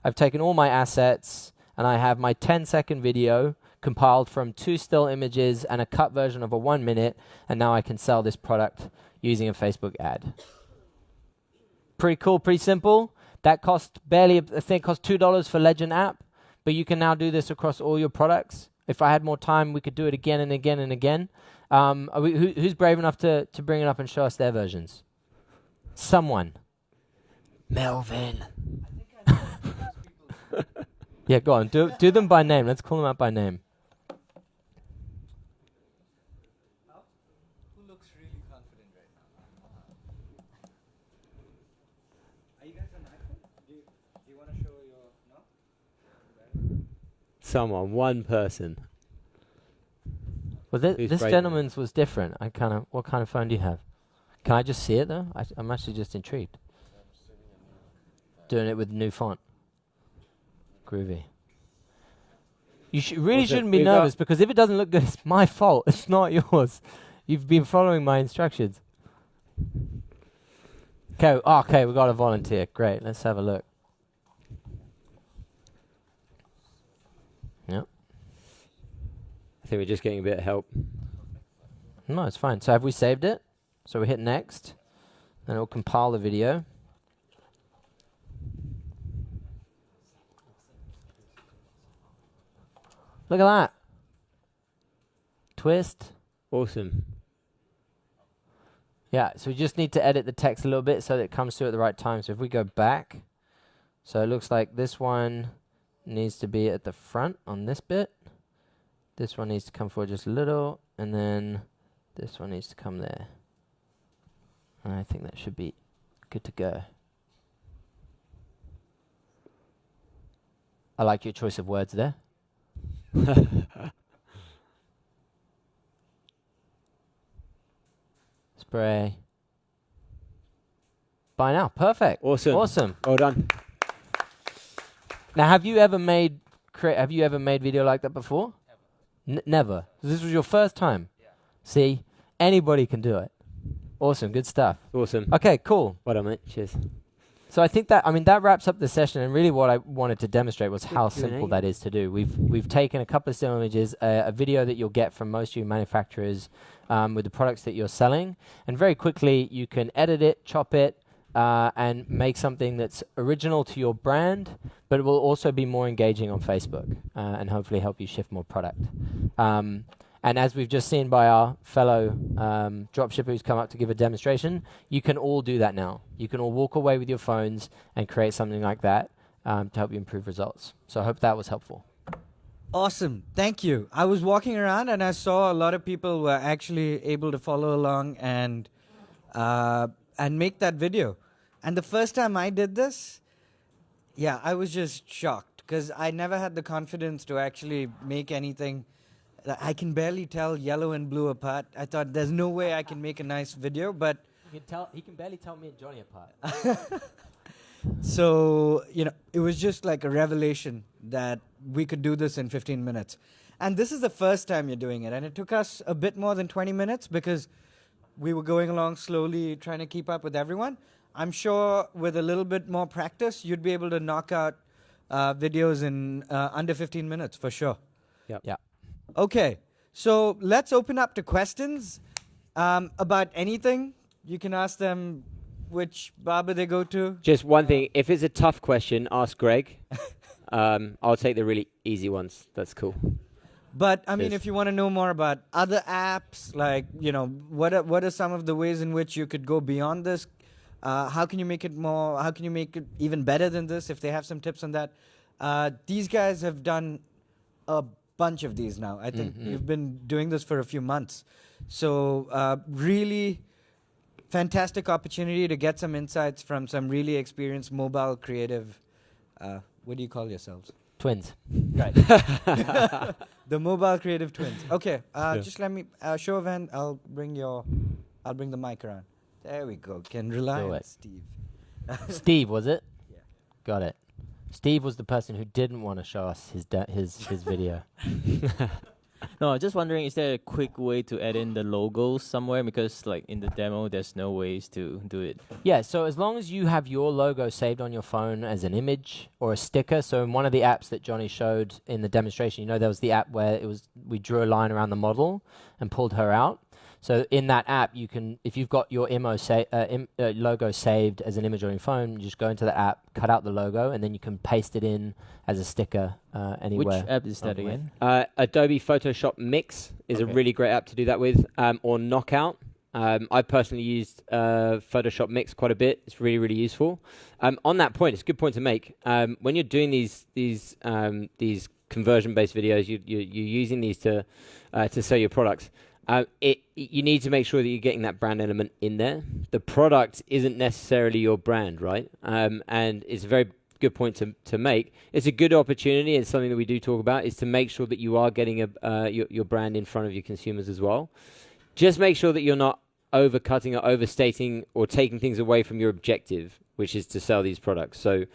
I've taken all my assets and I have my 10-second video compiled from 2 still images and a cut version of a 1 minute, and now I can sell this product using a Facebook ad. Pretty cool, pretty simple. That cost barely, I think it cost $2 for Legend app, but you can now do this across all your products If I had more time, we could do it again and again and again. Who's brave enough to bring it up and show us their versions? Someone. Melvin. Yeah, go on. Do them by name. Let's call them out by name. Who looks really confident right now? Are you guys on iPhone? Do you want to show your no? Someone, one person. Well, Who's this brave gentleman's was different. What kind of phone do you have? Can I just see it though? I'm actually just intrigued. Doing it with new font. Groovy. You really shouldn't be nervous because if it doesn't look good, it's my fault. It's not yours. You've been following my instructions. Okay, we got a volunteer. Great. Let's have a look. Yep. I think we're just getting a bit of help. No, it's fine. So have we saved it? So we hit next, then it'll compile the video. Look at that. Twist. Awesome. Yeah, so we just need to edit the text a little bit so that it comes through at the right time. So if we go back, so it looks like this one needs to be at the front on this bit. This one needs to come forward just a little, and then this one needs to come there. And I think that should be good to go. I like your choice of words there. Spray. By now, perfect. Awesome. Well done. Now, have you ever made video like that before? Never. This was your first time. Yeah. See, anybody can do it. Awesome, good stuff. Awesome. Okay, cool. Well done, mate. Cheers. So I think that wraps up the session, and really what I wanted to demonstrate was how simple that is to do. We've taken a couple of still images, a video that you'll get from most of your manufacturers with the products that you're selling, and very quickly you can edit it, chop it, and make something that's original to your brand, but it will also be more engaging on Facebook and hopefully help you shift more product. And as we've just seen by our fellow dropshipper who's come up to give a demonstration, you can all do that now. You can all walk away with your phones and create something like that to help you improve results. So I hope that was helpful. Awesome. Thank you. I was walking around and I saw a lot of people were actually able to follow along and make that video. And the first time I did this, yeah, I was just shocked because I never had the confidence to actually make anything. I can barely tell yellow and blue apart. I thought there's no way I can make a nice video, but He can barely tell me and Johnny apart. so, it was just like a revelation that we could do this in 15 minutes. And this is the first time you're doing it. And it took us a bit more than 20 minutes because we were going along slowly, trying to keep up with everyone. I'm sure with a little bit more practice, you'd be able to knock out videos in under 15 minutes for sure. Yep. Yeah. Okay, so let's open up to questions about anything. You can ask them which barber they go to. Just one thing. If it's a tough question, ask Greg. I'll take the really easy ones. That's cool. But I mean, Cheers. if you want to know more about other apps, like what are some of the ways in which you could go beyond this? How can you make it more? How can you make it even better than this? If they have some tips on that, these guys have done a bunch of these now. I think you've been doing this for a few months, so really fantastic opportunity to get some insights from some really experienced mobile creative. What do you call yourselves? Twins. Right. The mobile creative twins. Okay. Just let me show of hand. I'll bring the mic around. There we go. Can rely on Steve. Steve, was it? Yeah. Got it. Steve was the person who didn't want to show us his video. No, I'm just wondering, is there a quick way to add in the logos somewhere? Because like in the demo, there's no ways to do it. Yeah, so as long as you have your logo saved on your phone as an image or a sticker, so in one of the apps that Johnny showed in the demonstration, there was the app where we drew a line around the model and pulled her out. So in that app, you can, if you've got your logo saved as an image on your phone, you just go into the app, cut out the logo, and then you can paste it in as a sticker anywhere. Which app is that again? Adobe Photoshop Mix is a really great app to do that with, or Knockout. I personally used Photoshop Mix quite a bit. It's really, really useful. On that point, it's a good point to make. When you're doing these conversion-based videos, you're using these to sell your products. You need to make sure that you're getting that brand element in there. The product isn't necessarily your brand, right? And it's a very good point to make. It's a good opportunity. It's something that we do talk about, is to make sure that you are getting your brand in front of your consumers as well. Just make sure that you're not overcutting or overstating or taking things away from your objective, which is to sell these products. So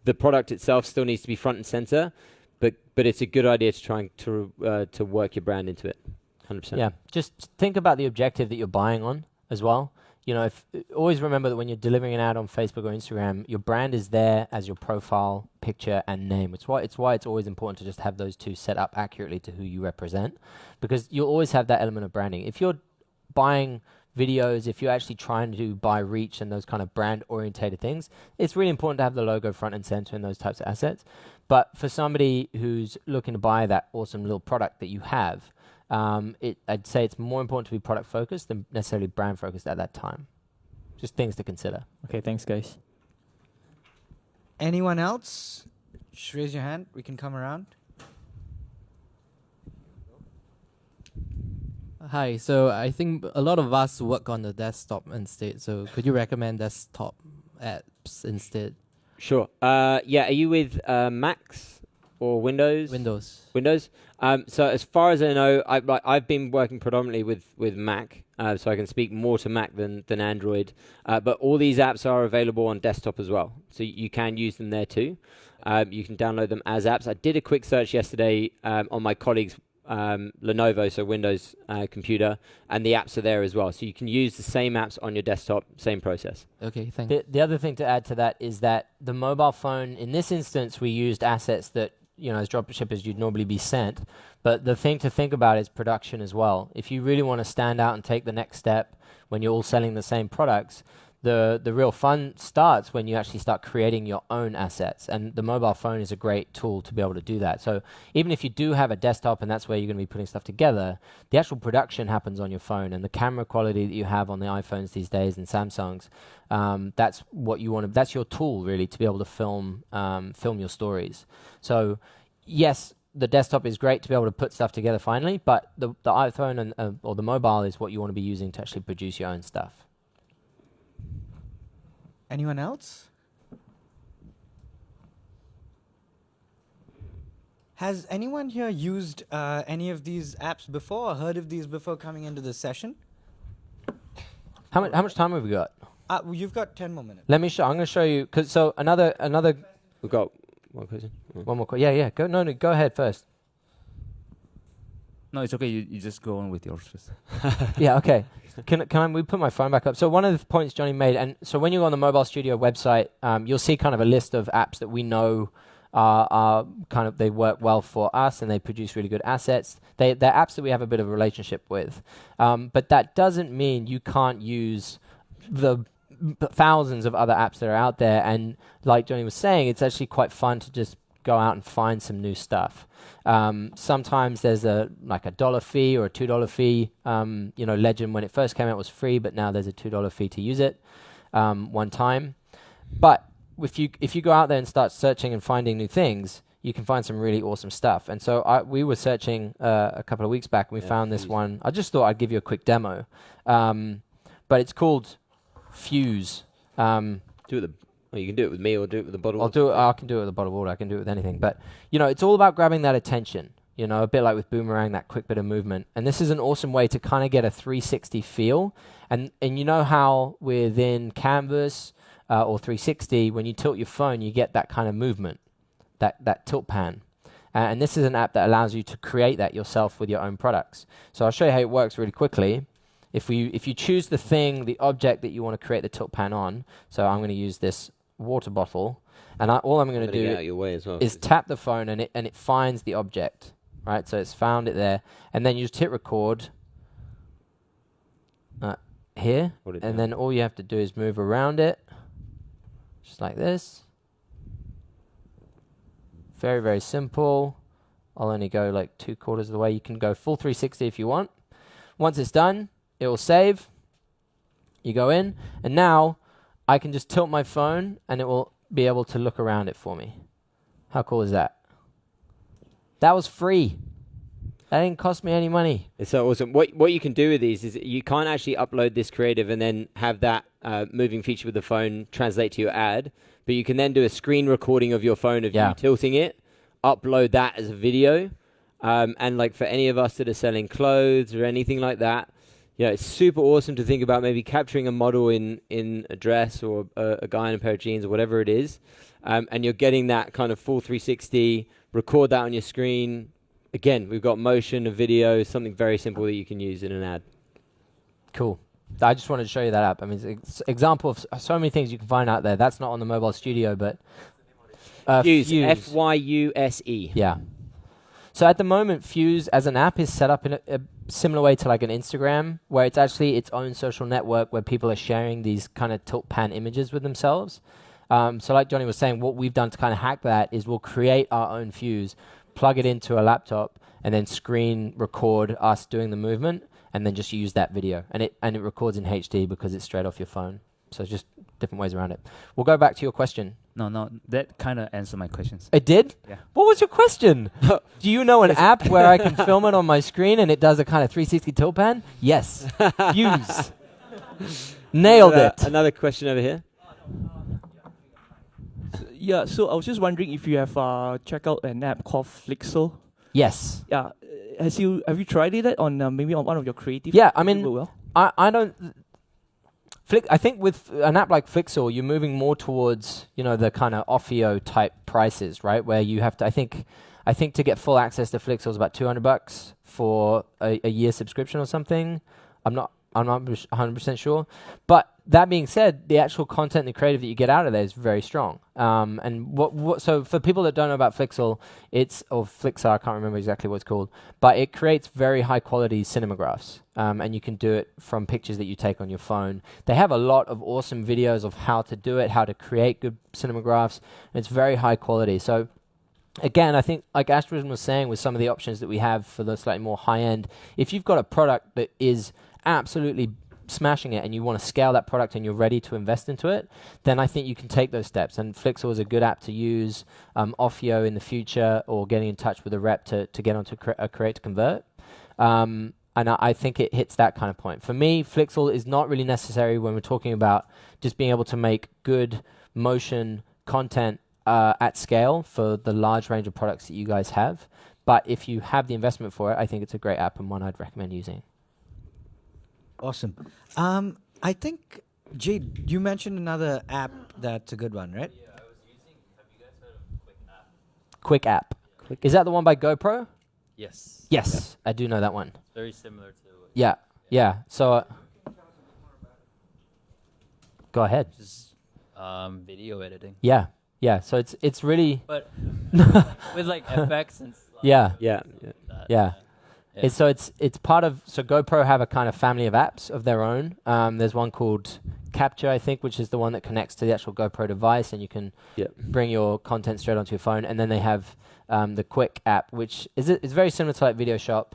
the product itself still needs to be front and center, but it's a good idea to try and to work your brand into it. 100%. Yeah, just think about the objective that you're buying on as well. You know, always remember that when you're delivering an ad on Facebook or Instagram, your brand is there as your profile, picture, and name. It's why it's always important to just have those two set up accurately to who you represent, because you'll always have that element of branding. If you're buying videos, if you're actually trying to buy reach and those kind of brand-orientated things, it's really important to have the logo front and center and those types of assets. But for somebody who's looking to buy that awesome little product that you have, I'd say it's more important to be product focused than necessarily brand focused at that time. Just things to consider. Okay, thanks, guys. Anyone else? Just raise your hand. We can come around. Hi, so I think a lot of us work on the desktop instead. So could you recommend desktop apps instead? Sure. Yeah, are you with Macs or Windows? Windows. So as far as I know, I've been working predominantly with Mac, so I can speak more to Mac than Android. But all these apps are available on desktop as well, so you can use them there too. You can download them as apps. I did a quick search yesterday on my colleague's Lenovo, so Windows computer, and the apps are there as well. So you can use the same apps on your desktop, same process. Okay, thanks. The other thing to add to that is that the mobile phone, in this instance, we used assets that, you know, as dropshippers you'd normally be sent. But the thing to think about is production as well. If you really want to stand out and take the next step when you're all selling the same products, the real fun starts when you actually start creating your own assets. And the mobile phone is a great tool to be able to do that. So even if you do have a desktop and that's where you're going to be putting stuff together, the actual production happens on your phone, and the camera quality that you have on the iPhones these days and Samsungs, that's what you want to, that's your tool really to be able to film your stories. So yes, the desktop is great to be able to put stuff together finally, but the iPhone and or the mobile is what you want to be using to actually produce your own stuff. Anyone else? Has anyone here used any of these apps before or heard of these before coming into the session? How much time have we got? Well, you've got 10 more minutes. Let me show. I'm going to show you. So another. We've got one question. One more question. Yeah. Go. No. Go ahead first. No, it's okay. You just go on with yours first. Yeah. Okay. Can we put my phone back up? So one of the points Johnny made, and so when you go on the Mobile Studio website, you'll see kind of a list of apps that we know are kind of, they work well for us and they produce really good assets. They're apps that we have a bit of a relationship with, but that doesn't mean you can't use the thousands of other apps that are out there. And like Johnny was saying, it's actually quite fun to just go out and find some new stuff. Sometimes there's like a $1 fee or a $2 fee. You know, Legend when it first came out was free, but now there's a $2 fee to use it one time. But if you go out there and start searching and finding new things, you can find some really awesome stuff. And so we were searching a couple of weeks back, and we found this one. I just thought I'd give you a quick demo, but it's called Fuse. You can do it with me or do it with the bottle. I can do it with a bottle of water. I can do it with anything. But, you know, it's all about grabbing that attention, you know, a bit like with Boomerang, that quick bit of movement. And this is an awesome way to kind of get a 360 feel. And you know how within Canvas or 360, when you tilt your phone, you get that kind of movement, that tilt pan. And this is an app that allows you to create that yourself with your own products. So I'll show you how it works really quickly. If you choose the thing, the object that you want to create the tilt pan on, so I'm going to use this water bottle, and all I'm going to do is tap the phone, and it finds the object, right? So it's found it there, and then you just hit record, here, Hold it and down. then all you have to do is move around it, just like this. Very, very simple. I'll only go like 2/4 of the way. You can go full 360 if you want. Once it's done, it will save. You go in, and now I can just tilt my phone, and it will be able to look around it for me. How cool is that? That was free. That didn't cost me any money. It's so awesome. What you can do with these is you can't actually upload this creative and then have that moving feature with the phone translate to your ad, but you can then do a screen recording of your phone of you tilting it, upload that as a video, and like for any of us that are selling clothes or anything like that, yeah, it's super awesome to think about maybe capturing a model in a dress or a guy in a pair of jeans or whatever it is, and you're getting that kind of full 360, record that on your screen. Again, we've got motion, a video, something very simple that you can use in an ad. Cool. I just wanted to show you that app. I mean, it's an example of so many things you can find out there. That's not on the mobile studio, but Fuse, Fuse. F-Y-U-S-E. Yeah. So at the moment, Fuse as an app is set up in a similar way to like an Instagram, where it's actually its own social network where people are sharing these kind of tilt pan images with themselves. So like Johnny was saying, what we've done to kind of hack that is we'll create our own Fuse, plug it into a laptop, and then screen record us doing the movement, and then just use that video. And it records in HD because it's straight off your phone. So it's just different ways around it. We'll go back to your question. No, that kind of answered my questions. It did? Yeah. What was your question? Do you know an app where I can film it on my screen and it does a kind of 360 tilt pan? Yes. Fuse. Nailed it. Another question over here. Yeah, so I was just wondering if you have checked out an app called Flixel. Yes. Yeah, have you tried it on maybe on one of your creative? Yeah, I mean, well? I don't. I think with an app like Flixel, you're moving more towards the kind of Offio type prices, right? Where you have to. I think to get full access to Flixel is about $200 for a year subscription or something. I'm not 100% sure, but that being said, the actual content and creative that you get out of there is very strong. And so for people that don't know about Flixel, or Flixar, I can't remember exactly what it's called, but it creates very high quality cinemagraphs. And you can do it from pictures that you take on your phone. They have a lot of awesome videos of how to do it, how to create good cinemagraphs. And it's very high quality. So again, I think like Astrid was saying with some of the options that we have for the slightly more high end, if you've got a product that is absolutely smashing it and you want to scale that product and you're ready to invest into it, then I think you can take those steps. And Flixel is a good app to use, Offio in the future, or getting in touch with a rep to get onto a create to convert. And I think it hits that kind of point. For me, Flixel is not really necessary when we're talking about just being able to make good motion content at scale for the large range of products that you guys have. But if you have the investment for it, I think it's a great app and one I'd recommend using. Awesome. I think, Jade, you mentioned another app that's a good one, right? Yeah, I was using. Have you guys heard of Quick App? Quick App. Is that the one by GoPro? Yes. Yes, I do know that one. It's very similar to. Yeah. So, go ahead. Just video editing. Yeah. So it's really. But with like effects and stuff. Yeah. That, It's part of, so GoPro have a kind of family of apps of their own. There's one called Capture, I think, which is the one that connects to the actual GoPro device, and you can bring your content straight onto your phone. And then they have the Quick app, which is very similar to like VideoShop,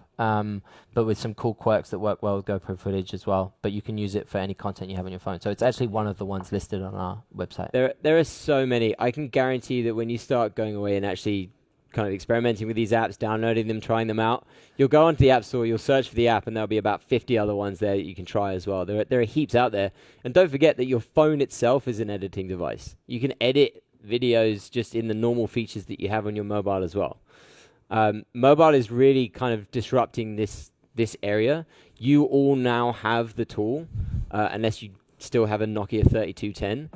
but with some cool quirks that work well with GoPro footage as well. But you can use it for any content you have on your phone. So it's actually one of the ones listed on our website. There are so many. I can guarantee that when you start going away and actually kind of experimenting with these apps, downloading them, trying them out, you'll go onto the App Store, you'll search for the app, and there'll be about 50 other ones there that you can try as well. There are heaps out there. And don't forget that your phone itself is an editing device. You can edit videos just in the normal features that you have on your mobile as well. Mobile is really kind of disrupting this area. You all now have the tool, unless you still have a Nokia 3210,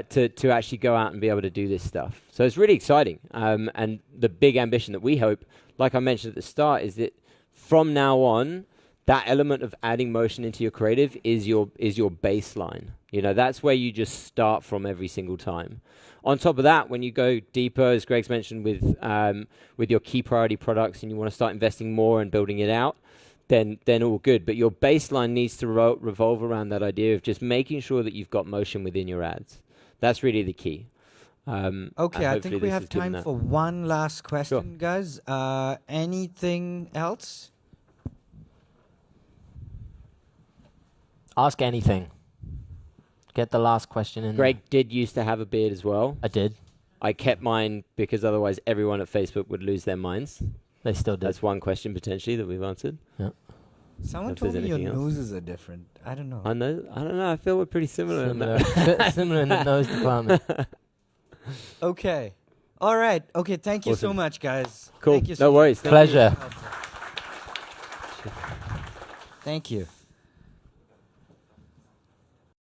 to actually go out and be able to do this stuff. So it's really exciting. And the big ambition that we hope, like I mentioned at the start, is that from now on, that element of adding motion into your creative is your baseline. That's where you just start from every single time. On top of that, when you go deeper, as Greg's mentioned, with your key priority products, and you want to start investing more and building it out, then all good. But your baseline needs to revolve around that idea of just making sure that you've got motion within your ads. That's really the key. Okay, I think we have time for one last question, guys. Anything else? Ask anything. Get the last question in. Greg did used to have a beard as well. I did. I kept mine because otherwise everyone at Facebook would lose their minds. They still do. That's one question potentially that we've answered. Yeah. Someone told me your noses are different. I don't know. I don't know. I feel we're pretty similar. Similar in the nose department. Okay. All right. Okay. Thank you so much, guys. Cool. Thank you so worries. Pleasure. Thank you.